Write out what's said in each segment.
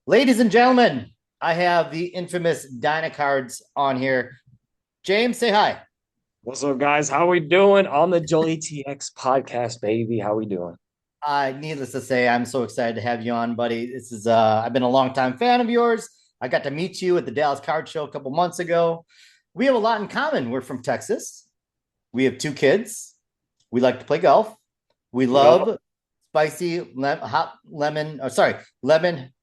Ladies and gentlemen, I have the infamous Dynacards on here. James, say hi. What's up, guys? How we doing on the Joel-ATX podcast, baby? How we doing? Needless to say, I'm so excited to have you on, buddy. This is I've been a longtime fan of yours. I got to meet you at the Dallas Card Show a couple months ago. We have a lot in common. We're from Texas. We have two kids. We like to play golf. We Yep. love spicy hot lemon. Oh, sorry, lemon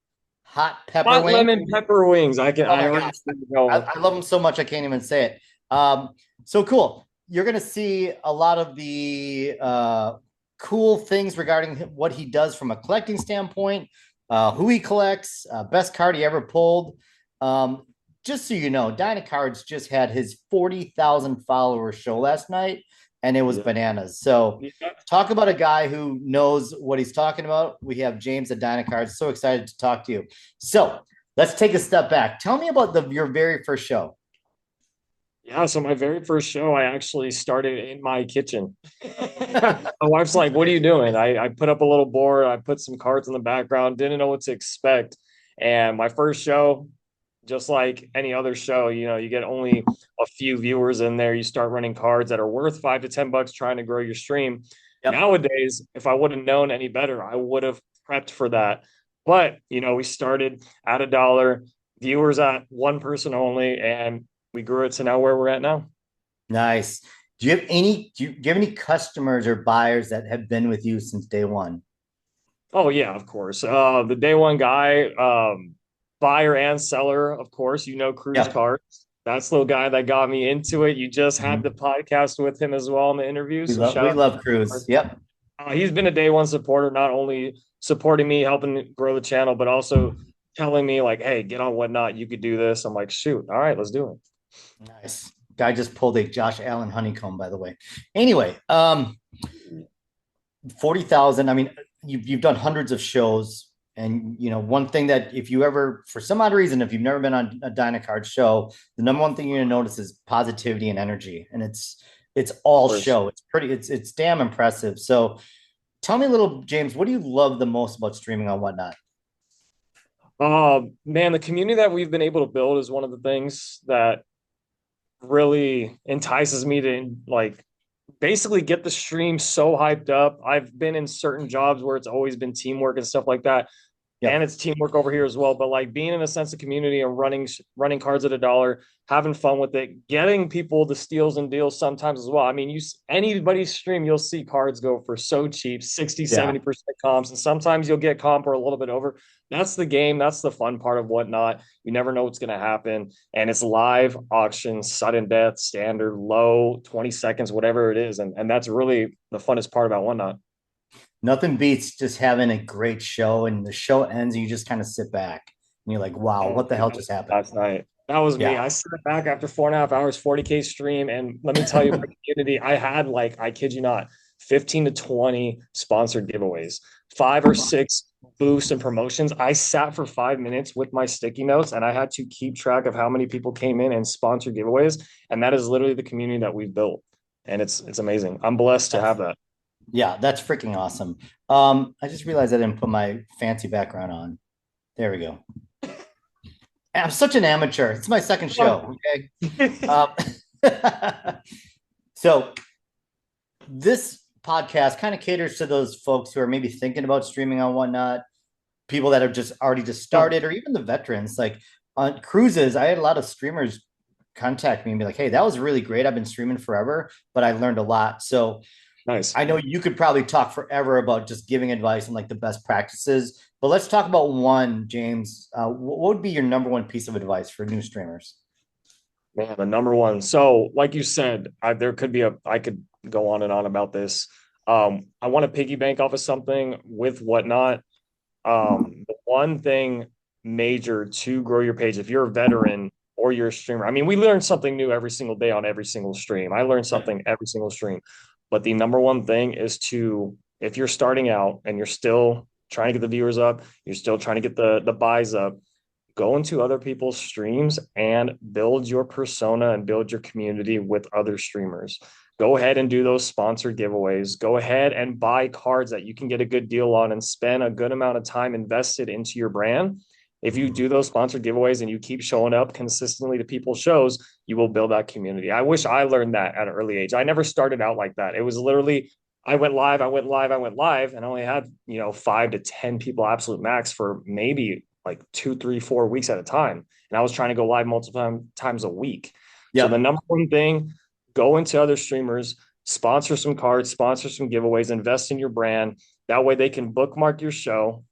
hot pepper Hot wing. lemon pepper wings. Oh I my already gosh, see you going. I love them so much I can't even say it. So cool. You're gonna see a lot of the cool things regarding what he does from a collecting standpoint, who he collects, best card he ever pulled. Um, just so you know, Dynacards just had his 40,000 followers show last night, and it was Yeah. bananas. So talk about a guy who knows what he's talking about. We have James at Dynacards. So excited to talk to you. So let's take a step back. Tell me about your very first show. Yeah, so my very first show, I actually started in my kitchen. My wife's like, "What are you doing?" I put up a little board, I put some cards in the background, didn't know what to expect. And my first show, just like any other show, you get only a few viewers in there. You start running cards that are worth $5 to $10 trying to grow your stream. Yep. Nowadays, if I would have known any better, I would have prepped for that. But, we started at $1, viewers at one person only, and we grew it to now where we're at now. Nice. Do you have any customers or buyers that have been with you since day one? Oh yeah, of course. The day one guy, buyer and seller, of course. Cruz Yep. Cards. That's the guy that got me into it. You just had Mhm. the podcast with him as well in the interview. We So love shout we out. love Cruz. Yep. He's been a day one supporter, not only supporting me, helping grow the channel, but also telling me like, "Hey, get on Whatnot. You could do this." I'm like, "Shoot, all right, let's do it." Nice. Guy just pulled a Josh Allen honeycomb, by the way. Anyway, 40,000. I mean, you've done hundreds of shows. And one thing that if you ever, for some odd reason, if you've never been on a Dynacard show, the number one thing you're gonna notice is positivity and energy. And it's all Of course. show. It's damn impressive. So tell me a little, James, what do you love the most about streaming on Whatnot? Man, the community that we've been able to build is one of the things that really entices me to like basically get the stream so hyped up. I've been in certain jobs where it's always been teamwork and stuff like that, and Yep. it's teamwork over here as well. But like being in a sense of community and running cards at $1, having fun with it, getting people the steals and deals sometimes as well. I mean, anybody's stream, you'll see cards go for so cheap, 60, Yeah. 70% comps, and sometimes you'll get comp or a little bit over. That's the game. That's the fun part of Whatnot. You never know what's going to happen. And it's live auction, sudden death, standard, low, 20 seconds, whatever it is. And that's really the funnest part about Whatnot. Nothing beats just having a great show and the show ends and you just kind of sit back and you're like, wow, Oh, what the dude, hell that was just happened? last night. That was me. Yeah. I sat back after 4.5 hours, 40K stream. And let me tell you, my community, I had like, I kid you not, 15 to 20 sponsored giveaways, five or six boosts and promotions. I sat for 5 minutes with my sticky notes and I had to keep track of how many people came in and sponsored giveaways. And that is literally the community that we've built. And it's amazing. I'm blessed to That's have that. yeah, that's freaking awesome. I just realized I didn't put my fancy background on. There we go. I'm such an amateur. It's my second show. Okay. Um, so this podcast kind of caters to those folks who are maybe thinking about streaming on Whatnot, people that have just already just Oh, started, or even the veterans. Like on cruises, I had a lot of streamers contact me and be like, "Hey, that was really great. I've been streaming forever, but I learned a lot." So nice. I know you could probably talk forever about just giving advice and like the best practices, but let's talk about one, James. What would be your number one piece of advice for new streamers? Man, the number one. So, like you said, there could be I could go on and on about this. I want to piggy bank off of something with Whatnot. The one thing major to grow your page, if you're a veteran or you're a streamer, I mean, we learn something new every single day on every single stream. I learn something every single stream. But the number one thing is if you're starting out and you're still trying to get the viewers up, you're still trying to get the buys up, go into other people's streams and build your persona and build your community with other streamers. Go ahead and do those sponsored giveaways. Go ahead and buy cards that you can get a good deal on and spend a good amount of time invested into your brand. If you do those sponsored giveaways and you keep showing up consistently to people's shows, you will build that community. I wish I learned that at an early age. I never started out like that. It was literally I went live, and I only had, 5 to 10 people absolute max for maybe like 2, 3, 4 weeks at a time. And I was trying to go live multiple times a week. So the Yep. number one thing, go into other streamers, sponsor some cards, sponsor some giveaways, invest in your brand. That way they can bookmark your show.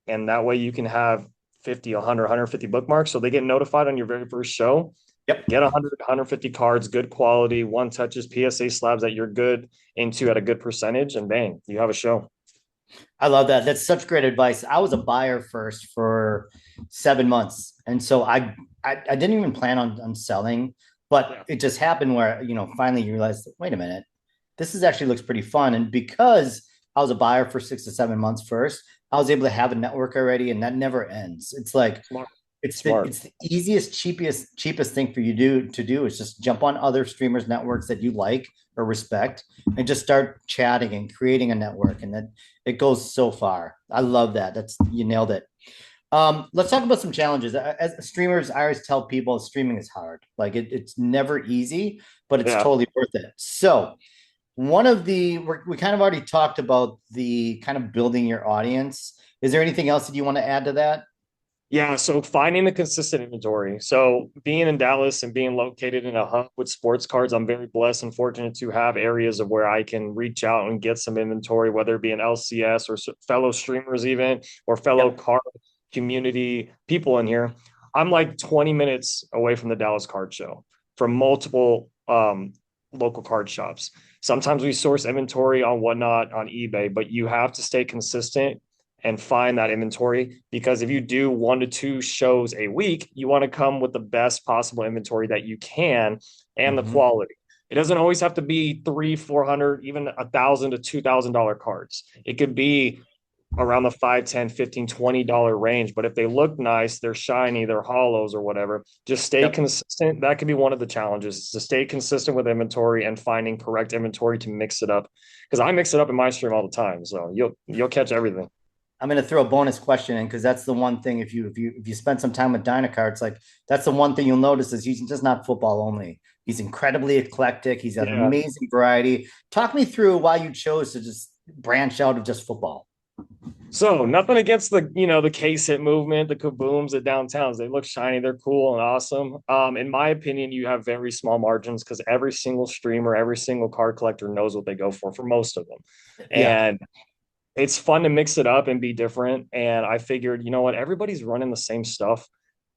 And that way you can have 50, 100, 150 bookmarks. So they get notified on your very first show. Yep. Get 100, 150 cards, good quality, one touches, PSA slabs that you're good into at a good percentage, and bang, you have a show. I love that. That's such great advice. I was a buyer first for 7 months. And so I didn't even plan on selling, but it just happened where, finally you realize, wait a minute, this is actually looks pretty fun. And because I was a buyer for 6 to 7 months first, I was able to have a network already, and that never ends. It's like Smart. it's the Smart. it's the easiest, cheapest thing for you to do is just jump on other streamers networks that you like or respect and just start chatting and creating a network, and then it goes so far. I love that. That's you nailed it. Let's talk about some challenges. As streamers, I always tell people streaming is hard. Like it's never easy, but it's Yeah. totally worth it. So one of we kind of already talked about the kind of building your audience. Is there anything else that you want to add to that? Yeah, so finding the consistent inventory. So being in Dallas and being located in a hub with sports cards, I'm very blessed and fortunate to have areas of where I can reach out and get some inventory, whether it be an LCS or fellow streamers even, or fellow Yep. card community people in here. I'm like 20 minutes away from the Dallas Card Show from multiple local card shops. Sometimes we source inventory on whatnot on eBay, but you have to stay consistent and find that inventory, because if you do 1 to 2 shows a week, you want to come with the best possible inventory that you can and the Mhm. quality. It doesn't always have to be 300, 400, even $1,000 to $2,000 cards. It could be around the 5, 10, 15, $20 range. But if they look nice, they're shiny, they're hollows or whatever, just stay Yep. consistent. That could be one of the challenges, is to stay consistent with inventory and finding correct inventory to mix it up. Because I mix it up in my stream all the time. So you'll catch everything. I'm going to throw a bonus question in because that's the one thing. If you spend some time with Dynacards, like that's the one thing you'll notice is he's just not football only. He's incredibly eclectic. He's got Yeah. amazing variety. Talk me through why you chose to just branch out of just football. So nothing against the case hit movement, the kabooms at downtowns. They look shiny, they're cool and awesome. In my opinion, you have very small margins because every single streamer, every single card collector knows what they go for most of them. Yeah. And it's fun to mix it up and be different. And I figured, you know what, everybody's running the same stuff.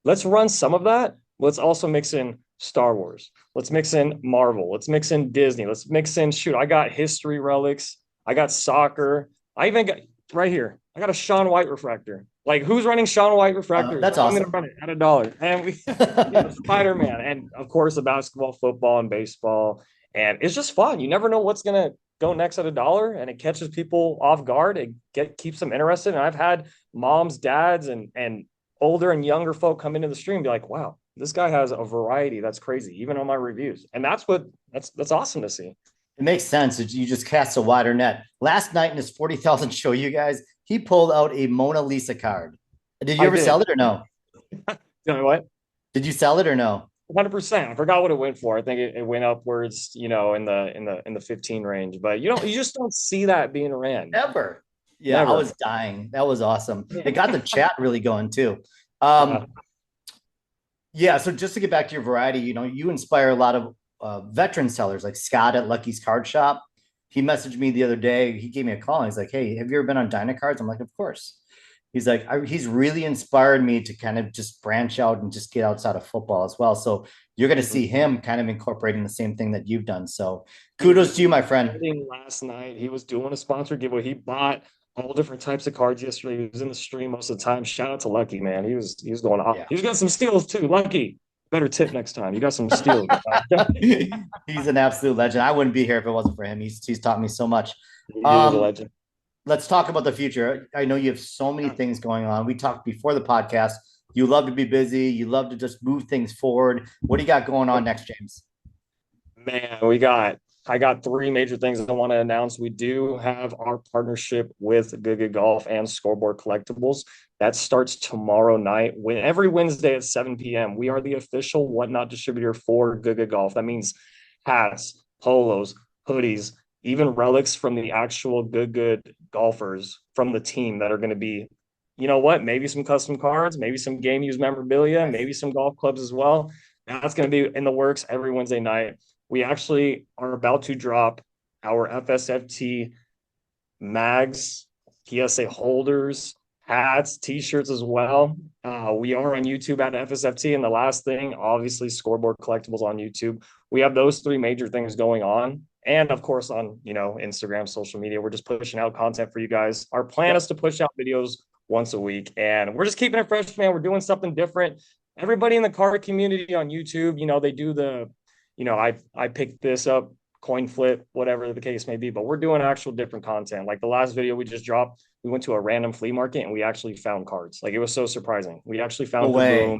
Let's run some of that. Let's also mix in Star Wars. Let's mix in Marvel. Let's mix in Disney. Let's mix in, shoot, I got history relics. I got soccer. I even got right here. I got a Sean White refractor. Like, who's running Sean White refractors? That's I'm going to awesome. run it at $1. And we Spider-Man. And of course, the basketball, football, and baseball. And it's just fun. You never know what's going to go next at $1, and it catches people off guard. It keeps them interested. And I've had moms, dads, and older and younger folk come into the stream and be like, wow, this guy has a variety that's crazy, even on my reviews. And that's awesome to see. It makes sense. You just cast a wider net. Last night in his 40,000 show, you guys, he pulled out a Mona Lisa card. Did you I ever did. sell it or no? You know what? Did you sell it or no? 100%. I forgot what it went for. I think it went upwards, in the 15 range. But you just don't see that being ran. Ever. Yeah, I Never. was dying. That was awesome. It got the chat really going too. Yeah. Yeah, so just to get back to your variety, you inspire a lot of veteran sellers like Scott at Lucky's Card Shop. He messaged me the other day. He gave me a call and he's like, "Hey, have you ever been on Dynacards?" I'm like, "Of course." He's like, he's really inspired me to kind of just branch out and just get outside of football as well. So you're going to see him kind of incorporating the same thing that you've done. So kudos to you, my friend. Last night, he was doing a sponsor giveaway. He bought all different types of cards yesterday. He was in the stream most of the time. Shout out to Lucky, man. He was going off. Yeah. He's got some steals too. Lucky, better tip next time. You got some steals. He's an absolute legend. I wouldn't be here if it wasn't for him. He's taught me so much. He is a legend. Let's talk about the future. I know you have so many things going on. We talked before the podcast. You love to be busy. You love to just move things forward. What do you got going on next, James? Man, we got I got three major things I want to announce. We do have our partnership with Good Golf and Scoreboard Collectibles. That starts tomorrow night. Every Wednesday at 7 p.m. We are the official Whatnot distributor for Good Golf. That means hats, polos, hoodies, even relics from the actual good golfers from the team that are going to be, you know what, maybe some custom cards, maybe some game used memorabilia, maybe some golf clubs as well. That's going to be in the works every Wednesday night. We actually are about to drop our FSFT mags, PSA holders, hats, t-shirts as well. We are on YouTube at FSFT. And the last thing, obviously, Scoreboard Collectibles on YouTube. We have those three major things going on. And of course, on Instagram, social media, we're just pushing out content for you guys. Our plan is to push out videos once a week, and we're just keeping it fresh, man. We're doing something different. Everybody in the card community on YouTube, they do I picked this up, coin flip, whatever the case may be, but we're doing actual different content. Like the last video we just dropped, we went to a random flea market and we actually found cards. Like it was so surprising. We actually found a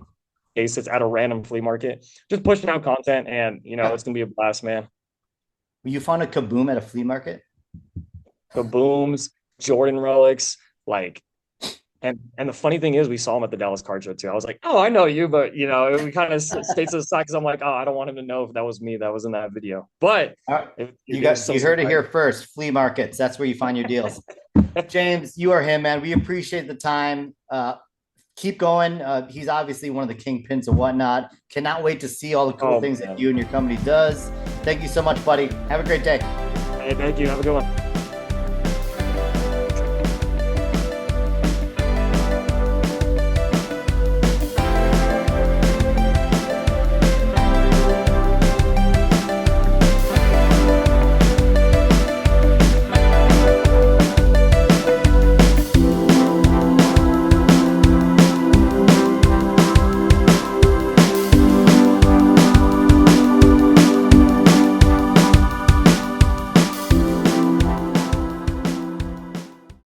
case that's at a random flea market, just pushing out content, and it's gonna be a blast, man. You found a kaboom at a flea market? Kabooms, Jordan relics, like, and the funny thing is, we saw him at the Dallas Card Show too. I was like, "Oh, I know you," but we kind of stayed to the side because I'm like, "Oh, I don't want him to know if that was me that was in that video." But you heard it here first. Flea markets, that's where you find your deals. James, you are him, man. We appreciate the time. Keep going. He's obviously one of the kingpins and whatnot. Cannot wait to see all the cool things that you and your company does. Thank you so much, buddy. Have a great day. Hey, thank you. Have a good one.